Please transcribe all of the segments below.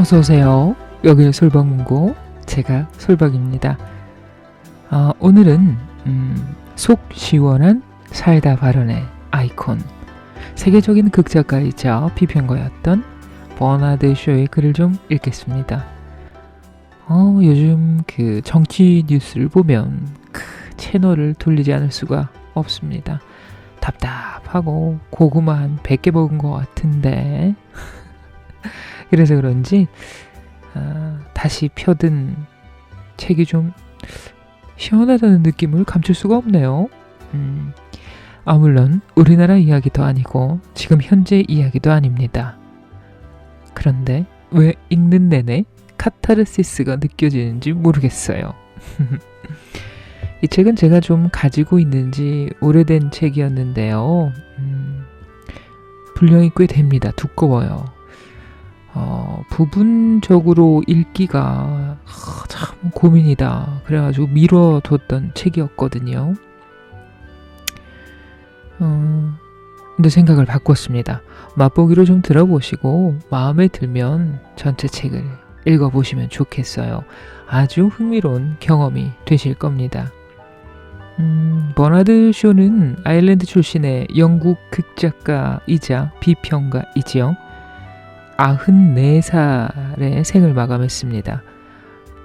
어서오세요. 여기는 솔방문고, 제가 솔방입니다. 오늘은 속 시원한 사이다 발언의 아이콘, 세계적인 극작가이자 비평가였던 버나드 쇼의 글을 좀 읽겠습니다. 요즘 그 정치 뉴스를 보면 채널을 돌리지 않을 수가 없습니다. 답답하고 고구마 한 100개 먹은 것 같은데 그래서 그런지 다시 펴든 책이 좀 시원하다는 느낌을 감출 수가 없네요. 물론 우리나라 이야기도 아니고 지금 현재 이야기도 아닙니다. 그런데 왜 읽는 내내 카타르시스가 느껴지는지 모르겠어요. 이 책은 제가 좀 가지고 있는지 오래된 책이었는데요. 분량이 꽤 됩니다. 두꺼워요. 부분적으로 읽기가 참 고민이다. 그래가지고 미뤄뒀던 책이었거든요. 근데 생각을 바꿨습니다. 맛보기로 좀 들어보시고 마음에 들면 전체 책을 읽어보시면 좋겠어요. 아주 흥미로운 경험이 되실 겁니다. 버나드 쇼는 아일랜드 출신의 영국 극작가이자 비평가이지요. 94살의 생을 마감했습니다.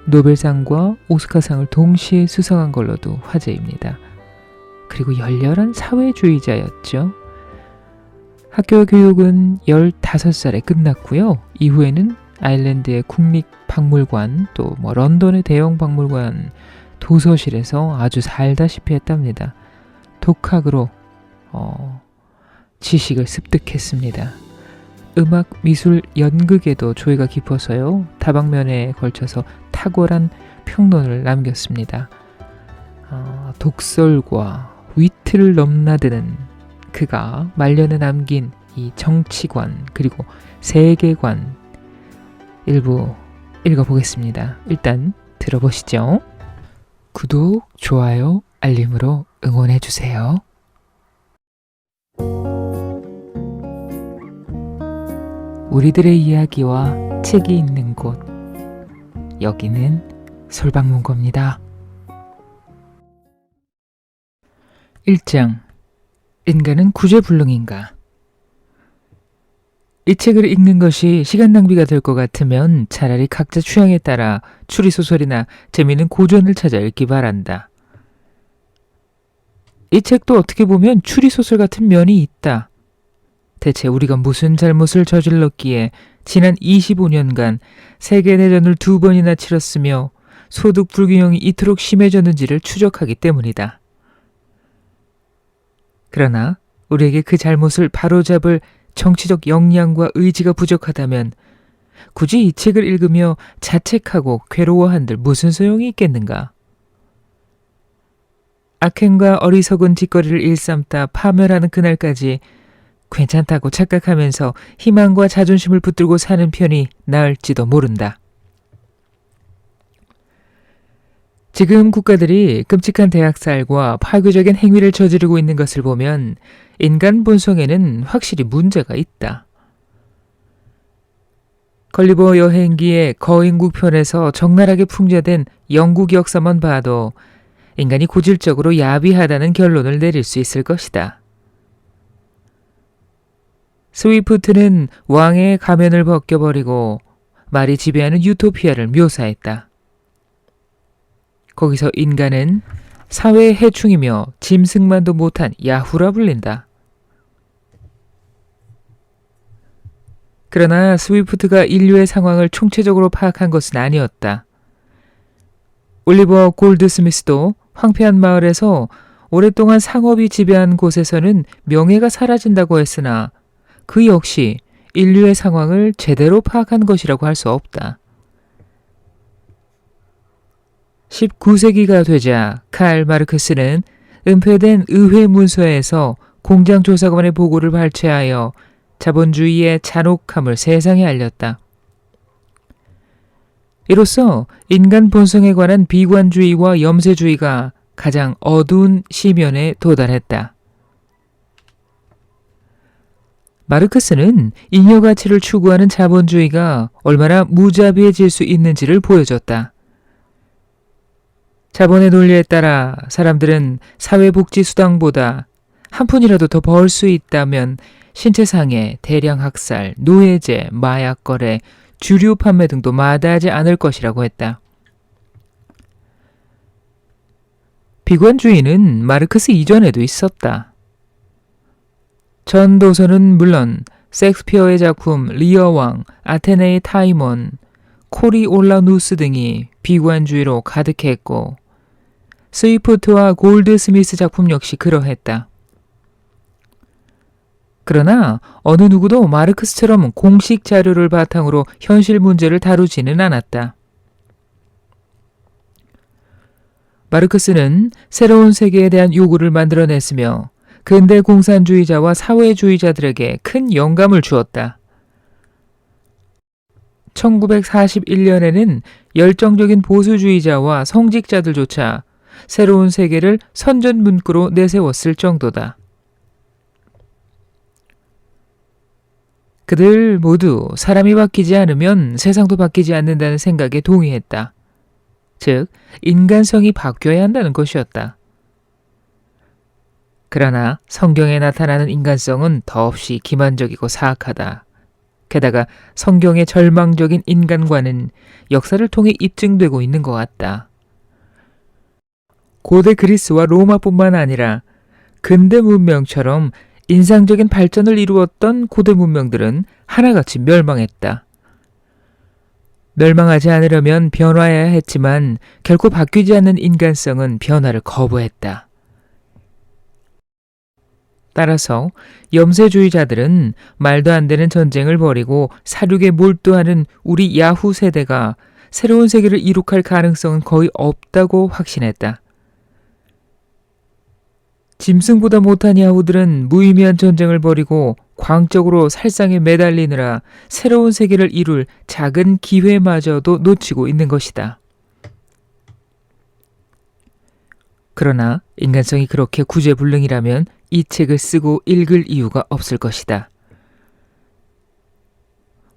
노벨상과 오스카상을 동시에 수상한 걸로도 화제입니다. 그리고 열렬한 사회주의자였죠. 학교 교육은 15살에 끝났고요. 이후에는 아일랜드의 국립박물관, 또 런던의 대형 박물관 도서실에서 아주 살다시피 했답니다. 독학으로 지식을 습득했습니다. 음악, 미술, 연극에도 조예가 깊어서요. 다방면에 걸쳐서 탁월한 평론을 남겼습니다. 독설과 위트를 넘나드는 그가 말년에 남긴 이 정치관 그리고 세계관 일부 읽어보겠습니다. 일단 들어보시죠. 구독, 좋아요, 알림으로 응원해주세요. 우리들의 이야기와 책이 있는 곳, 여기는 솔방문고입니다. 1장, 인간은 구제불능인가? 이 책을 읽는 것이 시간 낭비가 될 것 같으면 차라리 각자 취향에 따라 추리소설이나 재미있는 고전을 찾아 읽기 바란다. 이 책도 어떻게 보면 추리소설 같은 면이 있다. 대체 우리가 무슨 잘못을 저질렀기에 지난 25년간 세계대전을 2번이나 치렀으며 소득 불균형이 이토록 심해졌는지를 추적하기 때문이다. 그러나 우리에게 그 잘못을 바로잡을 정치적 역량과 의지가 부족하다면 굳이 이 책을 읽으며 자책하고 괴로워한들 무슨 소용이 있겠는가? 악행과 어리석은 짓거리를 일삼다 파멸하는 그날까지 괜찮다고 착각하면서 희망과 자존심을 붙들고 사는 편이 나을지도 모른다. 지금 국가들이 끔찍한 대학살과 파괴적인 행위를 저지르고 있는 것을 보면 인간 본성에는 확실히 문제가 있다. 걸리버 여행기의 거인국 편에서 적나라하게 풍자된 영국 역사만 봐도 인간이 고질적으로 야비하다는 결론을 내릴 수 있을 것이다. 스위프트는 왕의 가면을 벗겨버리고 말이 지배하는 유토피아를 묘사했다. 거기서 인간은 사회의 해충이며 짐승만도 못한 야후라 불린다. 그러나 스위프트가 인류의 상황을 총체적으로 파악한 것은 아니었다. 올리버 골드스미스도 황폐한 마을에서 오랫동안 상업이 지배한 곳에서는 명예가 사라진다고 했으나 그 역시 인류의 상황을 제대로 파악한 것이라고 할 수 없다. 19세기가 되자 칼 마르크스는 은폐된 의회 문서에서 공장조사관의 보고를 발췌하여 자본주의의 잔혹함을 세상에 알렸다. 이로써 인간 본성에 관한 비관주의와 염세주의가 가장 어두운 시면에 도달했다. 마르크스는 잉여 가치를 추구하는 자본주의가 얼마나 무자비해질 수 있는지를 보여줬다. 자본의 논리에 따라 사람들은 사회복지수당보다 한 푼이라도 더 벌 수 있다면 신체상해, 대량 학살, 노예제, 마약 거래, 주류 판매 등도 마다하지 않을 것이라고 했다. 비관주의는 마르크스 이전에도 있었다. 전도서는 물론 섹스피어의 작품 리어왕, 아테네의 타이몬, 코리올라누스 등이 비관주의로 가득했고 스위프트와 골드스미스 작품 역시 그러했다. 그러나 어느 누구도 마르크스처럼 공식 자료를 바탕으로 현실 문제를 다루지는 않았다. 마르크스는 새로운 세계에 대한 요구를 만들어냈으며 근대 공산주의자와 사회주의자들에게 큰 영감을 주었다. 1941년에는 열정적인 보수주의자와 성직자들조차 새로운 세계를 선전 문구로 내세웠을 정도다. 그들 모두 사람이 바뀌지 않으면 세상도 바뀌지 않는다는 생각에 동의했다. 즉, 인간성이 바뀌어야 한다는 것이었다. 그러나 성경에 나타나는 인간성은 더없이 기만적이고 사악하다. 게다가 성경의 절망적인 인간관은 역사를 통해 입증되고 있는 것 같다. 고대 그리스와 로마뿐만 아니라 근대 문명처럼 인상적인 발전을 이루었던 고대 문명들은 하나같이 멸망했다. 멸망하지 않으려면 변화해야 했지만 결코 바뀌지 않는 인간성은 변화를 거부했다. 따라서 염세주의자들은 말도 안 되는 전쟁을 벌이고 사륙에 몰두하는 우리 야후 세대가 새로운 세계를 이룩할 가능성은 거의 없다고 확신했다. 짐승보다 못한 야후들은 무의미한 전쟁을 벌이고 광적으로 살상에 매달리느라 새로운 세계를 이룰 작은 기회마저도 놓치고 있는 것이다. 그러나 인간성이 그렇게 구제불능이라면 이 책을 쓰고 읽을 이유가 없을 것이다.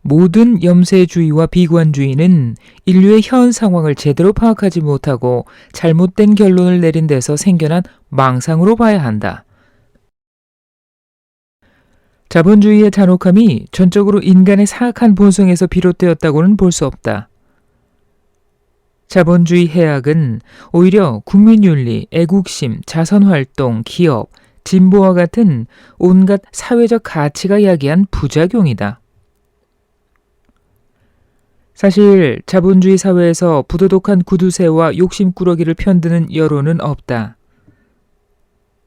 모든 염세주의와 비관주의는 인류의 현 상황을 제대로 파악하지 못하고 잘못된 결론을 내린 데서 생겨난 망상으로 봐야 한다. 자본주의의 잔혹함이 전적으로 인간의 사악한 본성에서 비롯되었다고는 볼 수 없다. 자본주의 해악은 오히려 국민윤리, 애국심, 자선활동, 기업, 진보와 같은 온갖 사회적 가치가 야기한 부작용이다. 사실 자본주의 사회에서 부도덕한 구두쇠와 욕심꾸러기를 편드는 여론은 없다.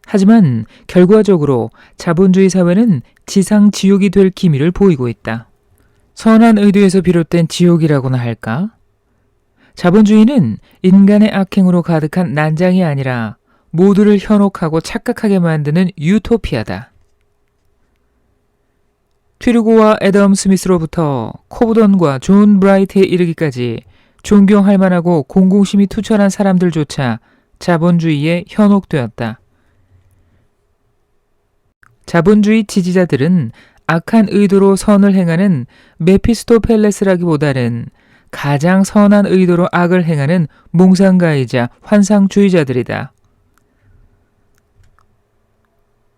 하지만 결과적으로 자본주의 사회는 지상 지옥이 될 기미를 보이고 있다. 선한 의도에서 비롯된 지옥이라고나 할까? 자본주의는 인간의 악행으로 가득한 난장이 아니라 모두를 현혹하고 착각하게 만드는 유토피아다. 튀르고와 애덤 스미스로부터 코브던과 존 브라이트에 이르기까지 존경할 만하고 공공심이 투철한 사람들조차 자본주의에 현혹되었다. 자본주의 지지자들은 악한 의도로 선을 행하는 메피스토펠레스라기보다는 가장 선한 의도로 악을 행하는 몽상가이자 환상주의자들이다.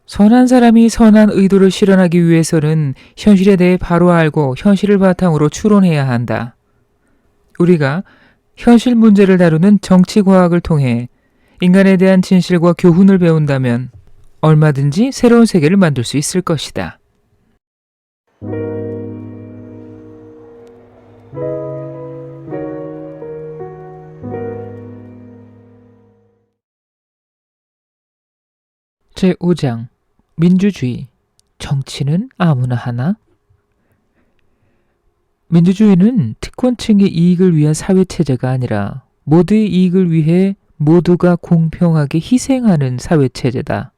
선한 사람이 선한 의도를 실현하기 위해서는 현실에 대해 바로 알고 현실을 바탕으로 추론해야 한다. 우리가 현실 문제를 다루는 정치과학을 통해 인간에 대한 진실과 교훈을 배운다면 얼마든지 새로운 세계를 만들 수 있을 것이다. 제5장 민주주의, 정치는 아무나 하나? 민주주의는 특권층의 이익을 위한 사회체제가 아니라 모두의 이익을 위해 모두가 공평하게 희생하는 사회체제다.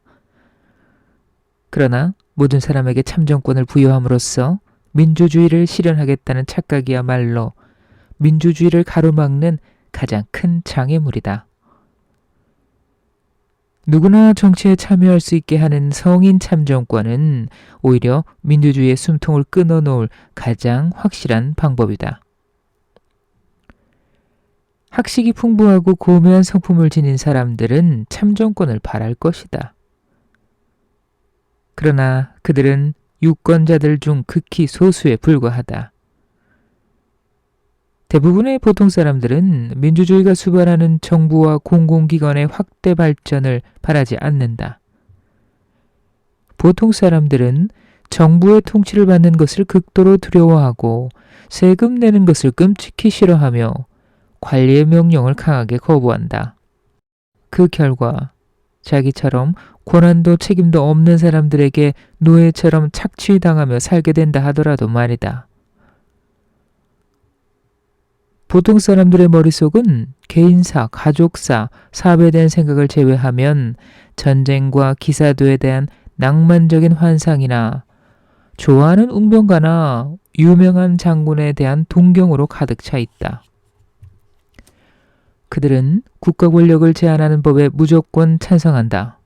그러나 모든 사람에게 참정권을 부여함으로써 민주주의를 실현하겠다는 착각이야말로 민주주의를 가로막는 가장 큰 장애물이다. 누구나 정치에 참여할 수 있게 하는 성인 참정권은 오히려 민주주의의 숨통을 끊어놓을 가장 확실한 방법이다. 학식이 풍부하고 고매한 성품을 지닌 사람들은 참정권을 바랄 것이다. 그러나 그들은 유권자들 중 극히 소수에 불과하다. 대부분의 보통 사람들은 민주주의가 수반하는 정부와 공공기관의 확대 발전을 바라지 않는다. 보통 사람들은 정부의 통치를 받는 것을 극도로 두려워하고 세금 내는 것을 끔찍히 싫어하며 관리의 명령을 강하게 거부한다. 그 결과 자기처럼 권한도 책임도 없는 사람들에게 노예처럼 착취당하며 살게 된다 하더라도 말이다. 보통 사람들의 머릿속은 개인사, 가족사, 사업에 대한 생각을 제외하면 전쟁과 기사도에 대한 낭만적인 환상이나 좋아하는 웅변가나 유명한 장군에 대한 동경으로 가득 차 있다. 그들은 국가 권력을 제한하는 법에 무조건 찬성한다.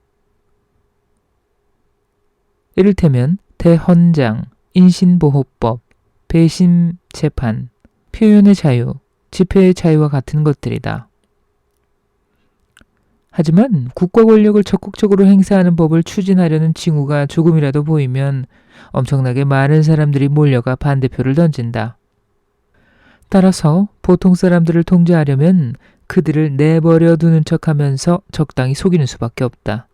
이를테면 대헌장, 인신보호법, 배심재판, 표현의 자유, 집회의 자유와 같은 것들이다. 하지만 국가 권력을 적극적으로 행사하는 법을 추진하려는 징후가 조금이라도 보이면 엄청나게 많은 사람들이 몰려가 반대표를 던진다. 따라서 보통 사람들을 통제하려면 그들을 내버려 두는 척하면서 적당히 속이는 수밖에 없다.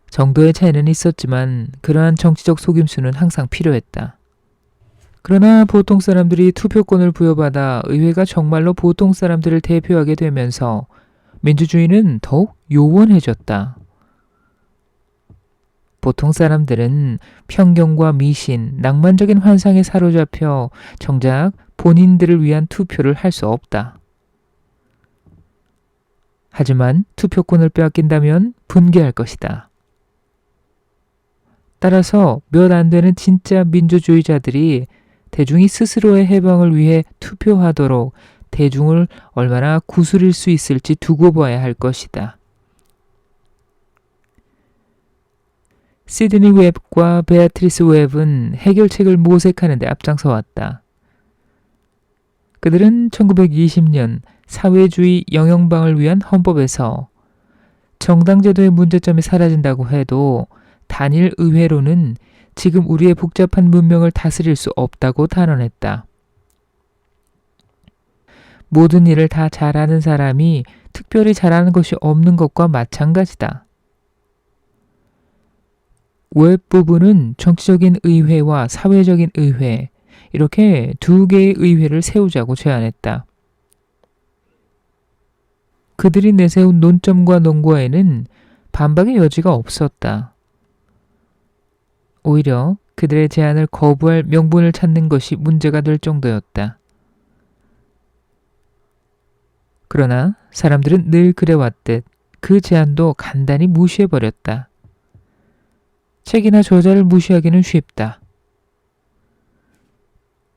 정도의 차이는 있었지만 그러한 정치적 속임수는 항상 필요했다. 그러나 보통 사람들이 투표권을 부여받아 의회가 정말로 보통 사람들을 대표하게 되면서 민주주의는 더욱 요원해졌다. 보통 사람들은 편견과 미신, 낭만적인 환상에 사로잡혀 정작 본인들을 위한 투표를 할 수 없다. 하지만 투표권을 빼앗긴다면 분개할 것이다. 따라서 몇 안 되는 진짜 민주주의자들이 대중이 스스로의 해방을 위해 투표하도록 대중을 얼마나 구슬일 수 있을지 두고 봐야 할 것이다. 시드니 웹과 베아트리스 웹은 해결책을 모색하는 데 앞장서 왔다. 그들은 1920년 사회주의 영영방을 위한 헌법에서 정당제도의 문제점이 사라진다고 해도 단일 의회로는 지금 우리의 복잡한 문명을 다스릴 수 없다고 단언했다. 모든 일을 다 잘하는 사람이 특별히 잘하는 것이 없는 것과 마찬가지다. 웹 부부는 정치적인 의회와 사회적인 의회, 이렇게 두 개의 의회를 세우자고 제안했다. 그들이 내세운 논점과 논거에는 반박의 여지가 없었다. 오히려 그들의 제안을 거부할 명분을 찾는 것이 문제가 될 정도였다. 그러나 사람들은 늘 그래왔듯 그 제안도 간단히 무시해버렸다. 책이나 저자를 무시하기는 쉽다.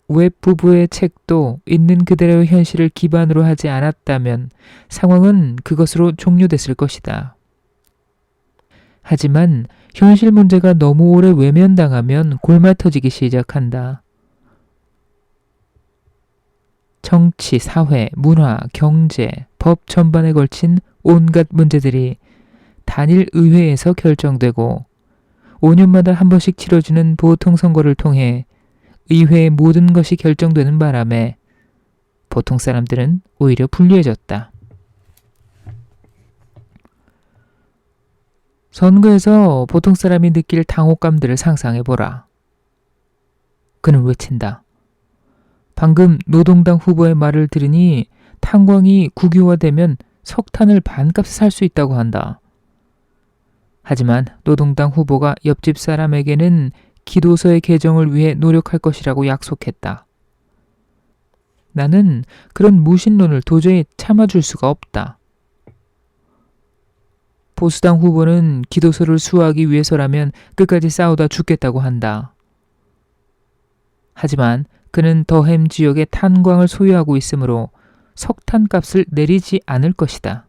웹 부부의 책도 있는 그대로의 현실을 기반으로 하지 않았다면 상황은 그것으로 종료됐을 것이다. 하지만 현실 문제가 너무 오래 외면당하면 골마 터지기 시작한다. 정치, 사회, 문화, 경제, 법 전반에 걸친 온갖 문제들이 단일 의회에서 결정되고 5년마다 한 번씩 치러지는 보통 선거를 통해 의회의 모든 것이 결정되는 바람에 보통 사람들은 오히려 불리해졌다. 선거에서 보통 사람이 느낄 당혹감들을 상상해보라. 그는 외친다. 방금 노동당 후보의 말을 들으니 탄광이 국유화되면 석탄을 반값에 살 수 있다고 한다. 하지만 노동당 후보가 옆집 사람에게는 기도서의 개정을 위해 노력할 것이라고 약속했다. 나는 그런 무신론을 도저히 참아줄 수가 없다. 보수당 후보는 기도서를 수호하기 위해서라면 끝까지 싸우다 죽겠다고 한다. 하지만 그는 더햄 지역의 탄광을 소유하고 있으므로 석탄값을 내리지 않을 것이다.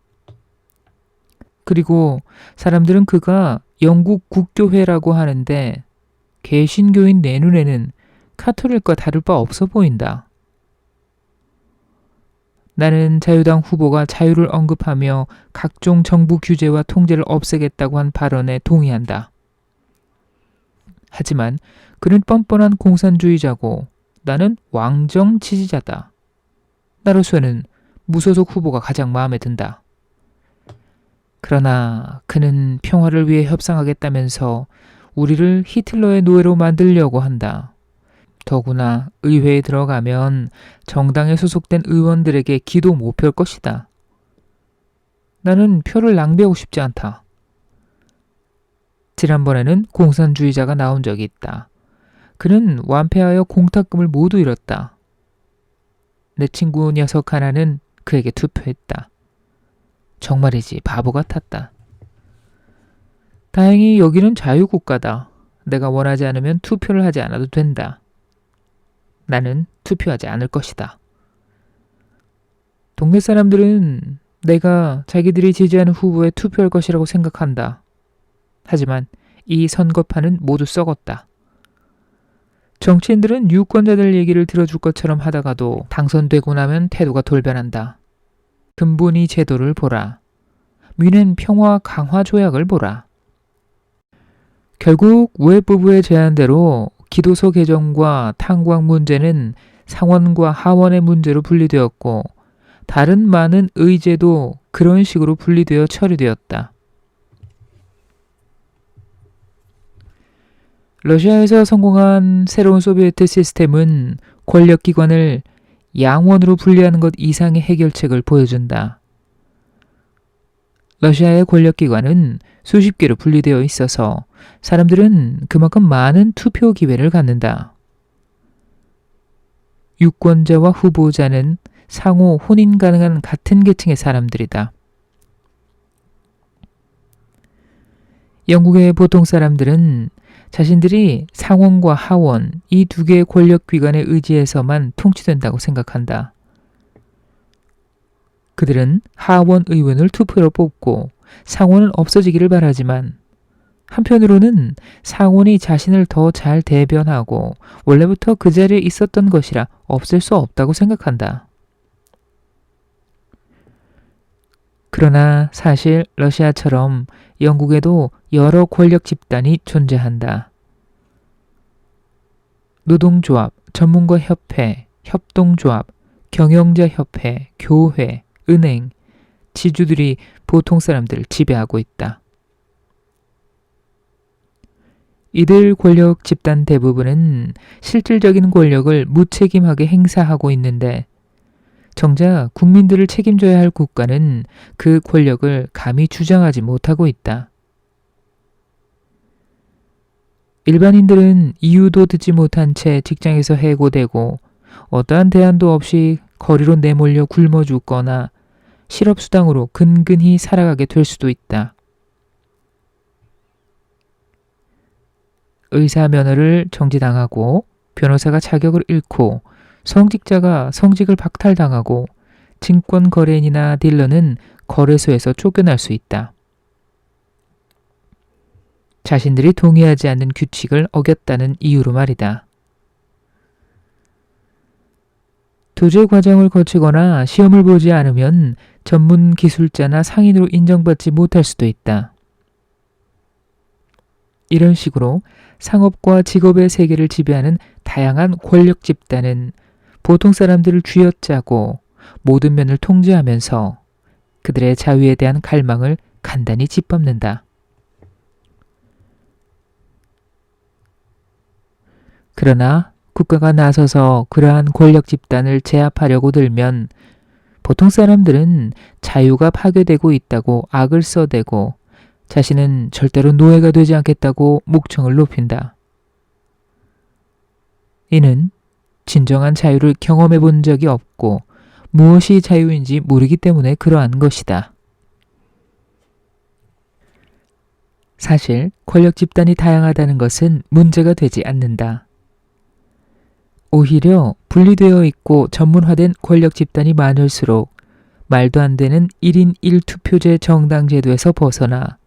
그리고 사람들은 그가 영국 국교회라고 하는데 개신교인 내 눈에는 카톨릭과 다를 바 없어 보인다. 나는 자유당 후보가 자유를 언급하며 각종 정부 규제와 통제를 없애겠다고 한 발언에 동의한다. 하지만 그는 뻔뻔한 공산주의자고 나는 왕정 지지자다. 나로서는 무소속 후보가 가장 마음에 든다. 그러나 그는 평화를 위해 협상하겠다면서 우리를 히틀러의 노예로 만들려고 한다. 더구나 의회에 들어가면 정당에 소속된 의원들에게 기도 못 펼 것이다. 나는 표를 낭비하고 싶지 않다. 지난번에는 공산주의자가 나온 적이 있다. 그는 완패하여 공탁금을 모두 잃었다. 내 친구 녀석 하나는 그에게 투표했다. 정말이지 바보 같았다. 다행히 여기는 자유국가다. 내가 원하지 않으면 투표를 하지 않아도 된다. 나는 투표하지 않을 것이다. 동네 사람들은 내가 자기들이 지지하는 후보에 투표할 것이라고 생각한다. 하지만 이 선거판은 모두 썩었다. 정치인들은 유권자들 얘기를 들어줄 것처럼 하다가도 당선되고 나면 태도가 돌변한다. 근본이 제도를 보라. 뮌헨 평화 강화 조약을 보라. 결국 우회부부의 제안대로 기도서 개정과 탄광 문제는 상원과 하원의 문제로 분리되었고 다른 많은 의제도 그런 식으로 분리되어 처리되었다. 러시아에서 성공한 새로운 소비에트 시스템은 권력기관을 양원으로 분리하는 것 이상의 해결책을 보여준다. 러시아의 권력기관은 수십 개로 분리되어 있어서 사람들은 그만큼 많은 투표 기회를 갖는다. 유권자와 후보자는 상호 혼인 가능한 같은 계층의 사람들이다. 영국의 보통 사람들은 자신들이 상원과 하원 이 두 개의 권력기관에 의지해서만 통치된다고 생각한다. 그들은 하원 의원을 투표로 뽑고 상원은 없어지기를 바라지만 한편으로는 상원이 자신을 더 잘 대변하고 원래부터 그 자리에 있었던 것이라 없앨 수 없다고 생각한다. 그러나 사실 러시아처럼 영국에도 여러 권력 집단이 존재한다. 노동조합, 전문가 협회, 협동조합, 경영자 협회, 교회, 은행, 지주들이 보통 사람들을 지배하고 있다. 이들 권력 집단 대부분은 실질적인 권력을 무책임하게 행사하고 있는데 정작 국민들을 책임져야 할 국가는 그 권력을 감히 주장하지 못하고 있다. 일반인들은 이유도 듣지 못한 채 직장에서 해고되고 어떠한 대안도 없이 거리로 내몰려 굶어 죽거나 실업수당으로 근근히 살아가게 될 수도 있다. 의사 면허를 정지당하고 변호사가 자격을 잃고 성직자가 성직을 박탈당하고 증권 거래인이나 딜러는 거래소에서 쫓겨날 수 있다. 자신들이 동의하지 않는 규칙을 어겼다는 이유로 말이다. 도제 과정을 거치거나 시험을 보지 않으면 전문 기술자나 상인으로 인정받지 못할 수도 있다. 이런 식으로 상업과 직업의 세계를 지배하는 다양한 권력 집단은 보통 사람들을 쥐어짜고 모든 면을 통제하면서 그들의 자유에 대한 갈망을 간단히 짓밟는다. 그러나 국가가 나서서 그러한 권력 집단을 제압하려고 들면 보통 사람들은 자유가 파괴되고 있다고 악을 써대고 자신은 절대로 노예가 되지 않겠다고 목청을 높인다. 이는 진정한 자유를 경험해 본 적이 없고 무엇이 자유인지 모르기 때문에 그러한 것이다. 사실 권력 집단이 다양하다는 것은 문제가 되지 않는다. 오히려 분리되어 있고 전문화된 권력 집단이 많을수록 말도 안 되는 1인 1투표제 정당제도에서 벗어나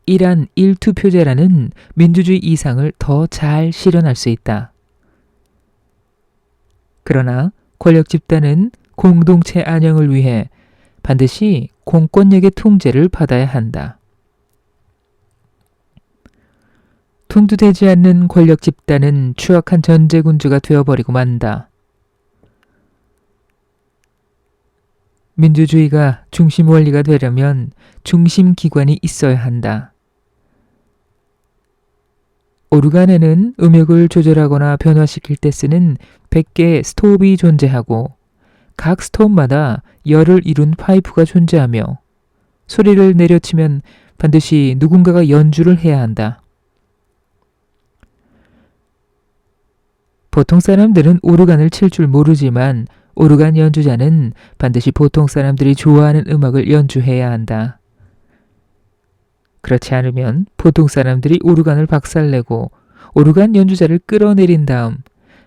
1안 1투표제라는 민주주의 이상을 더 잘 실현할 수 있다. 그러나 권력 집단은 공동체 안녕을 위해 반드시 공권력의 통제를 받아야 한다. 통두되지 않는 권력 집단은 추악한 전제군주가 되어버리고 만다. 민주주의가 중심 원리가 되려면 중심 기관이 있어야 한다. 오르간에는 음역을 조절하거나 변화시킬 때 쓰는 100개의 스톱이 존재하고 각 스톱마다 열을 이룬 파이프가 존재하며 소리를 내려치면 반드시 누군가가 연주를 해야 한다. 보통 사람들은 오르간을 칠 줄 모르지만 오르간 연주자는 반드시 보통 사람들이 좋아하는 음악을 연주해야 한다. 그렇지 않으면 보통 사람들이 오르간을 박살내고 오르간 연주자를 끌어내린 다음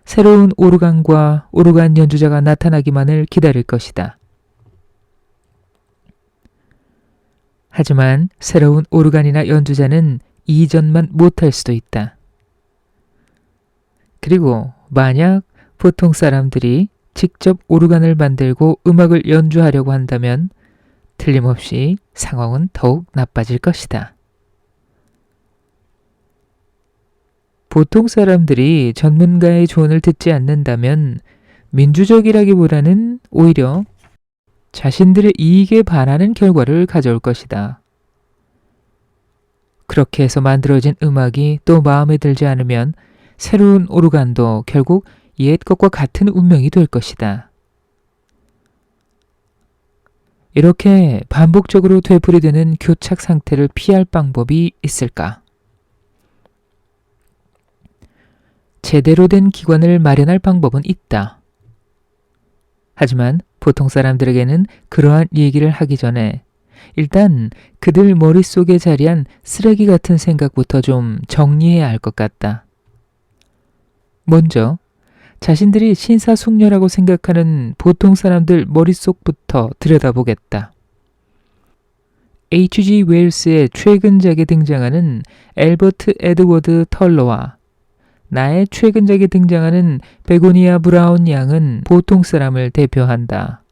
새로운 오르간과 오르간 연주자가 나타나기만을 기다릴 것이다. 하지만 새로운 오르간이나 연주자는 이전만 못할 수도 있다. 그리고 만약 보통 사람들이 직접 오르간을 만들고 음악을 연주하려고 한다면 틀림없이 상황은 더욱 나빠질 것이다. 보통 사람들이 전문가의 조언을 듣지 않는다면 민주적이라기보다는 오히려 자신들의 이익에 반하는 결과를 가져올 것이다. 그렇게 해서 만들어진 음악이 또 마음에 들지 않으면 새로운 오르간도 결국 옛 것과 같은 운명이 될 것이다. 이렇게 반복적으로 되풀이되는 교착 상태를 피할 방법이 있을까? 제대로 된 기관을 마련할 방법은 있다. 하지만 보통 사람들에게는 그러한 얘기를 하기 전에 일단 그들 머릿속에 자리한 쓰레기 같은 생각부터 좀 정리해야 할 것 같다. 먼저 자신들이 신사숙녀라고 생각하는 보통 사람들 머릿속부터 들여다보겠다. H.G. 웰스의 최근작에 등장하는 엘버트 에드워드 털러와 나의 최근작에 등장하는 베고니아 브라운 양은 보통 사람을 대표한다.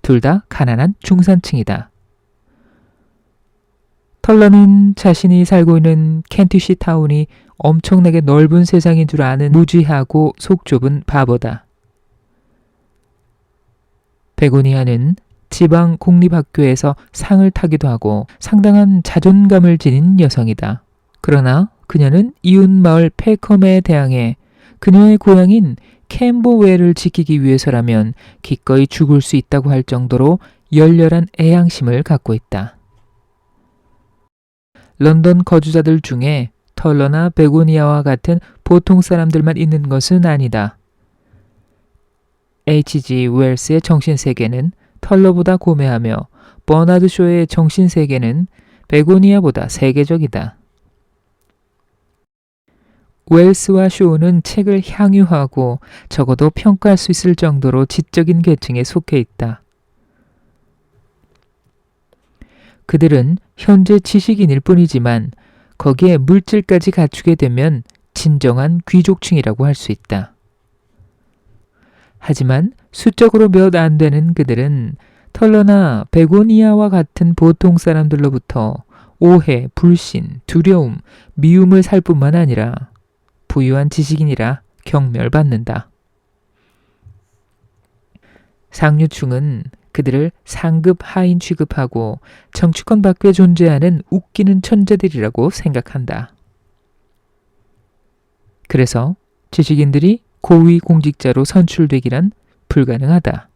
둘 다 가난한 중산층이다. 털러는 자신이 살고 있는 켄티시 타운이 엄청나게 넓은 세상인 줄 아는 무지하고 속 좁은 바보다. 베고니아는 지방 공립학교에서 상을 타기도 하고 상당한 자존감을 지닌 여성이다. 그러나 그녀는 이웃 마을 페컴에 대항해 그녀의 고향인 캠버웰을 지키기 위해서라면 기꺼이 죽을 수 있다고 할 정도로 열렬한 애향심을 갖고 있다. 런던 거주자들 중에 털러나 베고니아와 같은 보통 사람들만 있는 것은 아니다. H.G. 웰스의 정신세계는 털러보다 고매하며 버나드 쇼의 정신세계는 베고니아보다 세계적이다. 웰스와 쇼는 책을 향유하고 적어도 평가할 수 있을 정도로 지적인 계층에 속해 있다. 그들은 현재 지식인일 뿐이지만 거기에 물질까지 갖추게 되면 진정한 귀족층이라고 할 수 있다. 하지만 수적으로 몇 안 되는 그들은 털러나 베고니아와 같은 보통 사람들로부터 오해, 불신, 두려움, 미움을 살 뿐만 아니라 부유한 지식인이라 경멸받는다. 상류층은 그들을 상급 하인 취급하고 정치권 밖에 존재하는 웃기는 천재들이라고 생각한다. 그래서 지식인들이 고위 공직자로 선출되기란 불가능하다.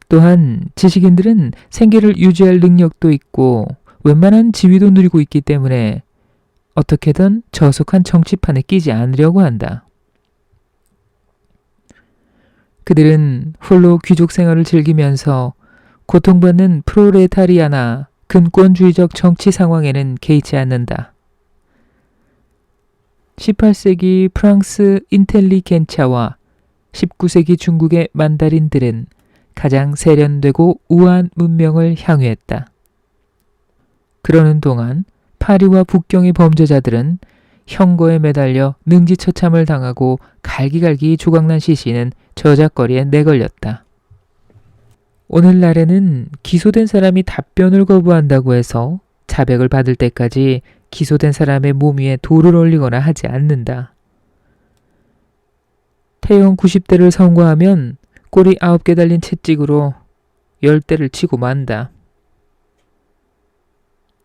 또한 지식인들은 생계를 유지할 능력도 있고 웬만한 지위도 누리고 있기 때문에 어떻게든 저속한 정치판에 끼지 않으려고 한다. 그들은 홀로 귀족 생활을 즐기면서 고통받는 프로레타리아나 금권주의적 정치 상황에는 개의치 않는다. 18세기 프랑스 인텔리겐차와 19세기 중국의 만다린들은 가장 세련되고 우아한 문명을 향유했다. 그러는 동안 파리와 북경의 범죄자들은 형거에 매달려 능지처참을 당하고 갈기갈기 조각난 시신은 저작거리에 내걸렸다. 오늘날에는 기소된 사람이 답변을 거부한다고 해서 자백을 받을 때까지 기소된 사람의 몸 위에 돌을 올리거나 하지 않는다. 태형 90대를 성공하면 꼬리 9개 달린 채찍으로 10대를 치고 만다.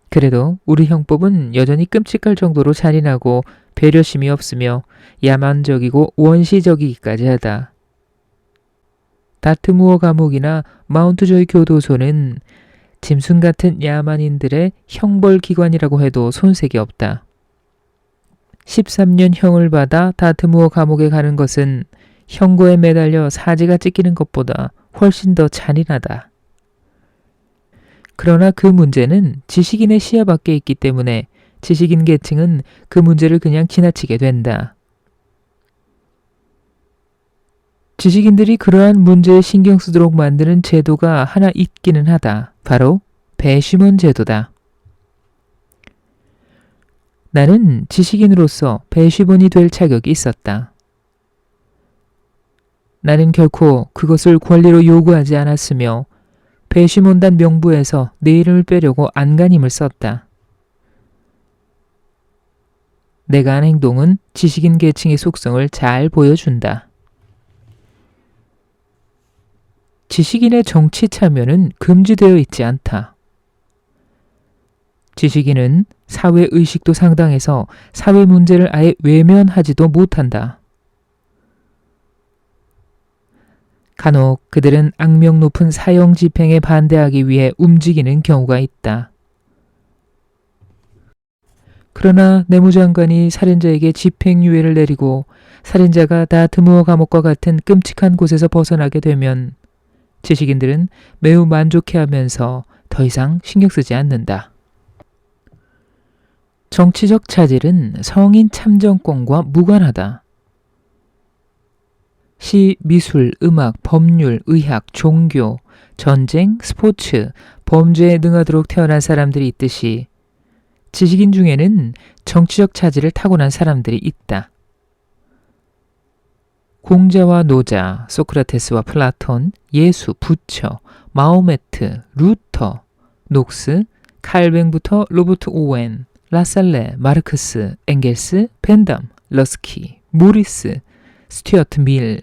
그래도 우리 형법은 여전히 끔찍할 정도로 잔인하고 배려심이 없으며 야만적이고 원시적이기까지 하다. 다트무어 감옥이나 마운트조이 교도소는 짐승 같은 야만인들의 형벌기관이라고 해도 손색이 없다. 13년 형을 받아 다트무어 감옥에 가는 것은 형거에 매달려 사지가 찢기는 것보다 훨씬 더 잔인하다. 그러나 그 문제는 지식인의 시야 밖에 있기 때문에 지식인 계층은 그 문제를 그냥 지나치게 된다. 지식인들이 그러한 문제에 신경 쓰도록 만드는 제도가 하나 있기는 하다. 바로 배심원 제도다. 나는 지식인으로서 배심원이 될 자격이 있었다. 나는 결코 그것을 권리로 요구하지 않았으며 배심원단 명부에서 내 이름을 빼려고 안간힘을 썼다. 내가 한 행동은 지식인 계층의 속성을 잘 보여준다. 지식인의 정치 참여는 금지되어 있지 않다. 지식인은 사회 의식도 상당해서 사회 문제를 아예 외면하지도 못한다. 간혹 그들은 악명 높은 사형 집행에 반대하기 위해 움직이는 경우가 있다. 그러나 내무장관이 살인자에게 집행유예를 내리고 살인자가 다트무어 감옥과 같은 끔찍한 곳에서 벗어나게 되면 지식인들은 매우 만족해하면서 더 이상 신경 쓰지 않는다. 정치적 차질은 성인 참정권과 무관하다. 시, 미술, 음악, 법률, 의학, 종교, 전쟁, 스포츠, 범죄에 능하도록 태어난 사람들이 있듯이 지식인 중에는 정치적 차질을 타고난 사람들이 있다. 공자와 노자, 소크라테스와 플라톤, 예수, 부처, 마호메트, 루터, 녹스, 칼뱅부터 로버트 오웬, 라살레, 마르크스, 엥겔스, 벤담, 러스키, 모리스, 스튜어트 밀,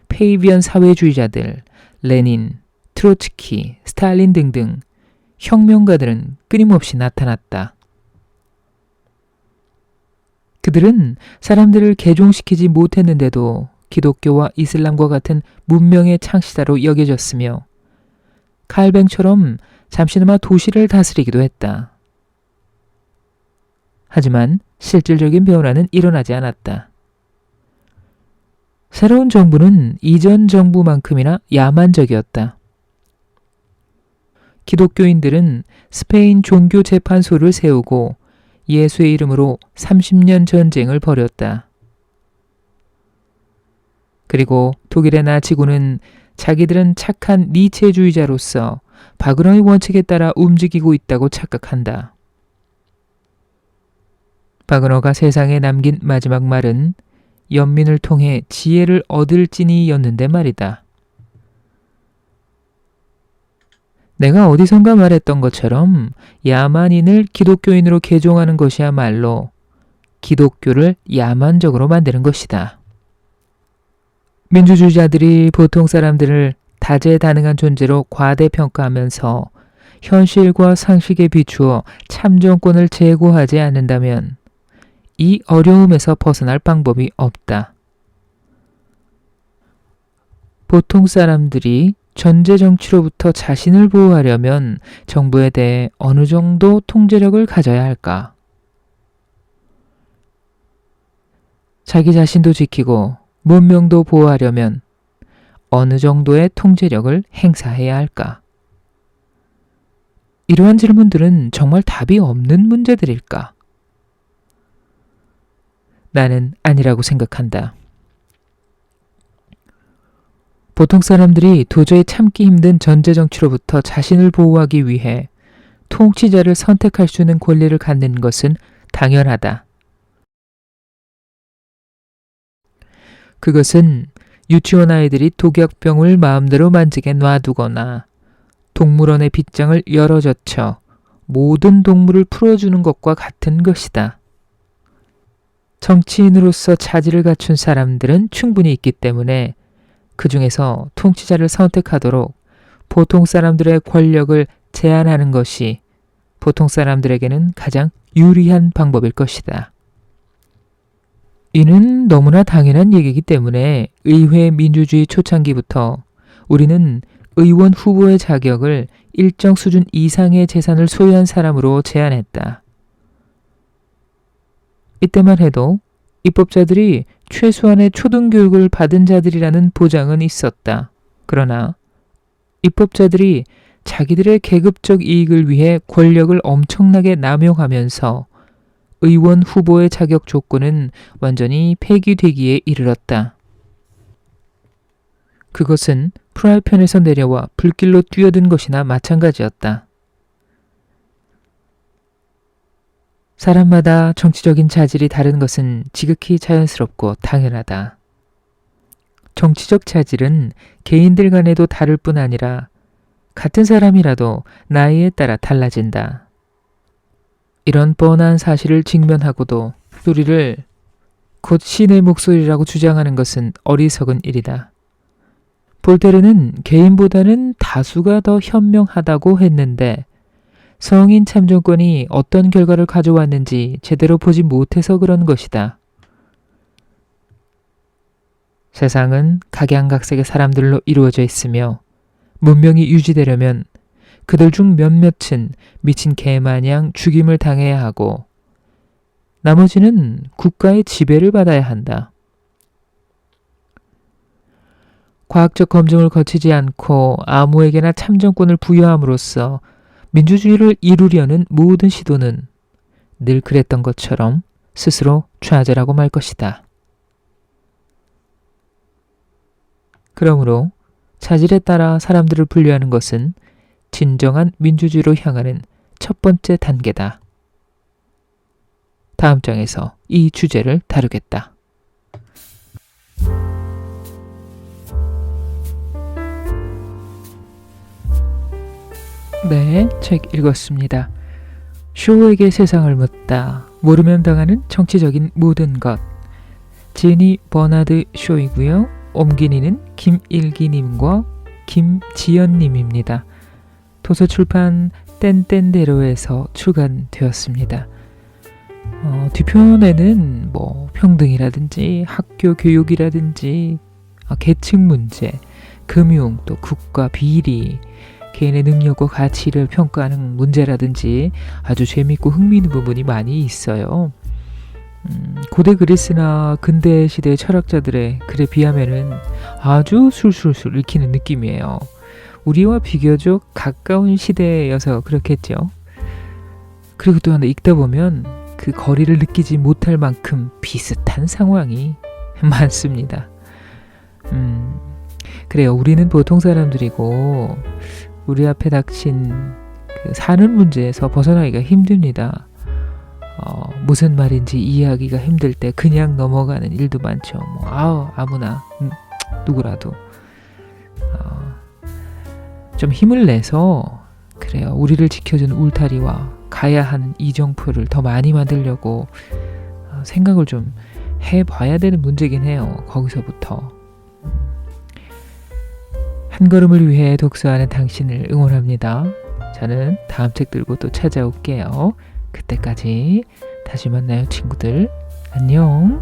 페이비언 사회주의자들, 레닌, 트로츠키, 스탈린 등등 혁명가들은 끊임없이 나타났다. 그들은 사람들을 개종시키지 못했는데도 기독교와 이슬람과 같은 문명의 창시자로 여겨졌으며 칼뱅처럼 잠시나마 도시를 다스리기도 했다. 하지만 실질적인 변화는 일어나지 않았다. 새로운 정부는 이전 정부만큼이나 야만적이었다. 기독교인들은 스페인 종교재판소를 세우고 예수의 이름으로 30년 전쟁을 벌였다. 그리고 독일의 나치군은 자기들은 착한 니체주의자로서 바그너의 원칙에 따라 움직이고 있다고 착각한다. 바그너가 세상에 남긴 마지막 말은 연민을 통해 지혜를 얻을지니였는데 말이다. 내가 어디선가 말했던 것처럼 야만인을 기독교인으로 개종하는 것이야말로 기독교를 야만적으로 만드는 것이다. 민주주의자들이 보통 사람들을 다재다능한 존재로 과대평가하면서 현실과 상식에 비추어 참정권을 제고하지 않는다면 이 어려움에서 벗어날 방법이 없다. 보통 사람들이 전제정치로부터 자신을 보호하려면 정부에 대해 어느 정도 통제력을 가져야 할까? 자기 자신도 지키고 문명도 보호하려면 어느 정도의 통제력을 행사해야 할까? 이러한 질문들은 정말 답이 없는 문제들일까? 나는 아니라고 생각한다. 보통 사람들이 도저히 참기 힘든 전제정치로부터 자신을 보호하기 위해 통치자를 선택할 수 있는 권리를 갖는 것은 당연하다. 그것은 유치원 아이들이 독약병을 마음대로 만지게 놔두거나 동물원의 빗장을 열어젖혀 모든 동물을 풀어주는 것과 같은 것이다. 정치인으로서 자질을 갖춘 사람들은 충분히 있기 때문에 그 중에서 통치자를 선택하도록 보통 사람들의 권력을 제한하는 것이 보통 사람들에게는 가장 유리한 방법일 것이다. 이는 너무나 당연한 얘기이기 때문에 의회 민주주의 초창기부터 우리는 의원 후보의 자격을 일정 수준 이상의 재산을 소유한 사람으로 제한했다. 이때만 해도 입법자들이 최소한의 초등교육을 받은 자들이라는 보장은 있었다. 그러나 입법자들이 자기들의 계급적 이익을 위해 권력을 엄청나게 남용하면서 의원 후보의 자격 조건은 완전히 폐기되기에 이르렀다. 그것은 프라이팬에서 내려와 불길로 뛰어든 것이나 마찬가지였다. 사람마다 정치적인 자질이 다른 것은 지극히 자연스럽고 당연하다. 정치적 자질은 개인들 간에도 다를 뿐 아니라 같은 사람이라도 나이에 따라 달라진다. 이런 뻔한 사실을 직면하고도 소리를 곧 신의 목소리라고 주장하는 것은 어리석은 일이다. 볼테르는 개인보다는 다수가 더 현명하다고 했는데 성인 참정권이 어떤 결과를 가져왔는지 제대로 보지 못해서 그런 것이다. 세상은 각양각색의 사람들로 이루어져 있으며 문명이 유지되려면 그들 중 몇몇은 미친 개마냥 죽임을 당해야 하고 나머지는 국가의 지배를 받아야 한다. 과학적 검증을 거치지 않고 아무에게나 참정권을 부여함으로써 민주주의를 이루려는 모든 시도는 늘 그랬던 것처럼 스스로 좌절하고 말 것이다. 그러므로 자질에 따라 사람들을 분류하는 것은 진정한 민주주의로 향하는 첫 번째 단계다. 다음 장에서 이 주제를 다루겠다. 네, 책 읽었습니다. 쇼에게 세상을 묻다. 모르면 당하는 정치적인 모든 것. 지니 버나드 쇼이고요. 옮기니는 김일기님과 김지연님입니다. 도서출판 땡땡대로에서 출간되었습니다. 뒤편에는 평등이라든지 학교 교육이라든지 계층 문제, 금융, 또 국가 비리, 개인의 능력과 가치를 평가하는 문제라든지 아주 재밌고 흥미있는 부분이 많이 있어요. 고대 그리스나 근대 시대 철학자들의 글에 비하면은 아주 술술술 읽히는 느낌이에요. 우리와 비교적 가까운 시대여서 그렇겠죠. 그리고 또 하나 읽다 보면 그 거리를 느끼지 못할 만큼 비슷한 상황이 많습니다. 그래요. 우리는 보통 사람들이고 우리 앞에 닥친 그 사는 문제에서 벗어나기가 힘듭니다. 무슨 말인지 이해하기가 힘들 때 그냥 넘어가는 일도 많죠. 아무나 누구라도 좀 힘을 내서 그래요. 우리를 지켜준 울타리와 가야 하는 이정표를 더 많이 만들려고 생각을 좀 해봐야 되는 문제긴 해요. 거기서부터 한 걸음을 위해 독서하는 당신을 응원합니다. 저는 다음 책 들고 또 찾아올게요. 그때까지 다시 만나요, 친구들. 안녕.